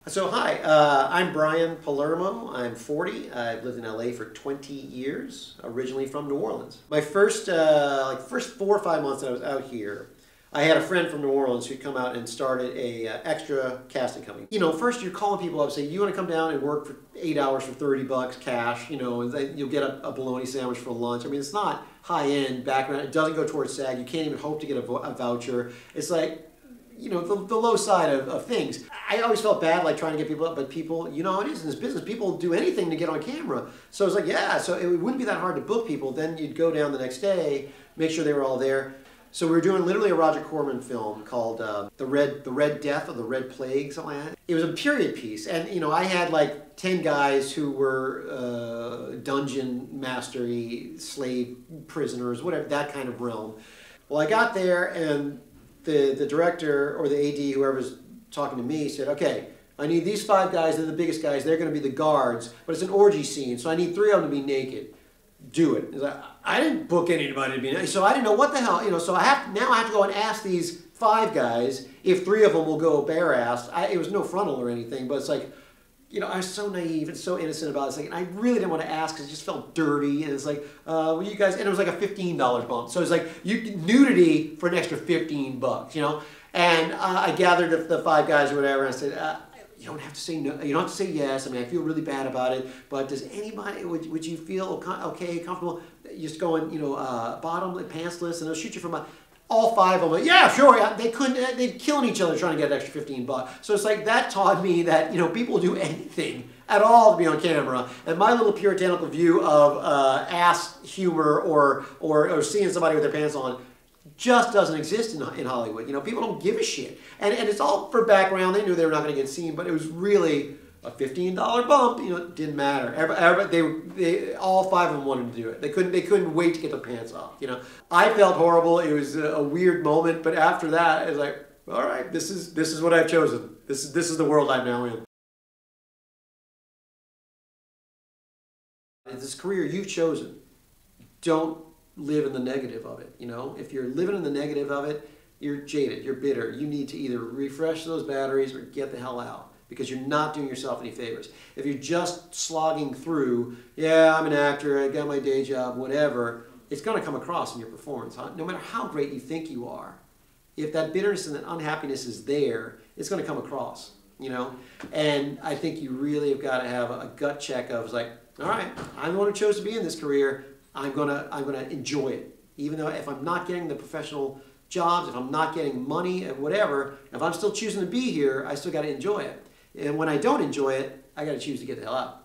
So hi, I'm Brian Palermo. I'm 40. I've lived in LA for 20 years, originally from New Orleans. My first 4 or 5 months that I was out here, I had a friend from New Orleans who'd come out and started a extra casting company. You know, first you're calling people up, say, you want to come down and work for 8 hours for 30 bucks cash, you know, and then you'll get a bologna sandwich for lunch. I mean, it's not high-end background. It doesn't go towards SAG. You can't even hope to get a voucher. It's like, you know, the low side of things. I always felt bad like trying to get people up, but people, you know how it is in this business, people do anything to get on camera. So it's like, yeah, so it wouldn't be that hard to book people. Then you'd go down the next day, make sure they were all there. So we were doing literally a Roger Corman film called the Red Death or the Red Plague, something like that. It was a period piece, and you know, I had like 10 guys who were dungeon mastery, slave prisoners, whatever, that kind of realm. Well, I got there and the director or the AD, whoever's talking to me, said, okay, I need these 5 guys, they're the biggest guys, they're going to be the guards, but it's an orgy scene, so I need 3 of them to be naked. Do it. Like, I didn't book anybody to be naked, so I didn't know what the hell, you know, so now I have to go and ask these 5 guys if 3 of them will go bare-assed. It was no frontal or anything, but it's like, you know, I was so naive and so innocent about it. It's like, and I really didn't want to ask because it just felt dirty. And it's like, well, you guys, and it was like a $15 bump. So it's like, nudity for an extra 15 bucks, you know? And I gathered the 5 guys or whatever, and I said, you don't have to say no, you don't have to say yes. I mean, I feel really bad about it, but does anybody, would you feel okay, comfortable just going, you know, bottom, pantsless, and they'll shoot you from a, all 5 of them, yeah, sure, yeah, they'd killing each other trying to get an extra 15 bucks. So it's like, that taught me that, you know, people will do anything at all to be on camera. And my little puritanical view of ass humor or seeing somebody with their pants on just doesn't exist in Hollywood. You know, people don't give a shit. And it's all for background. They knew they were not going to get seen, but it was really a $15 bump. You know, it didn't matter. They all 5 of them wanted to do it. They couldn't wait to get their pants off. You know, I felt horrible. It was a weird moment, but after that, it was like, all right, this is what I've chosen. This is the world I'm now in. This career you've chosen, don't live in the negative of it. You know, if you're living in the negative of it, you're jaded, you're bitter. You need to either refresh those batteries or get the hell out, because you're not doing yourself any favors. If you're just slogging through, yeah, I'm an actor, I got my day job, whatever, it's going to come across in your performance. Huh? No matter how great you think you are, if that bitterness and that unhappiness is there, it's going to come across, you know? And I think you really have got to have a gut check of, like, all right, I'm the one who chose to be in this career. I'm gonna enjoy it, even though if I'm not getting the professional jobs, if I'm not getting money, whatever, if I'm still choosing to be here, I still got to enjoy it. And when I don't enjoy it, I got to choose to get the hell out.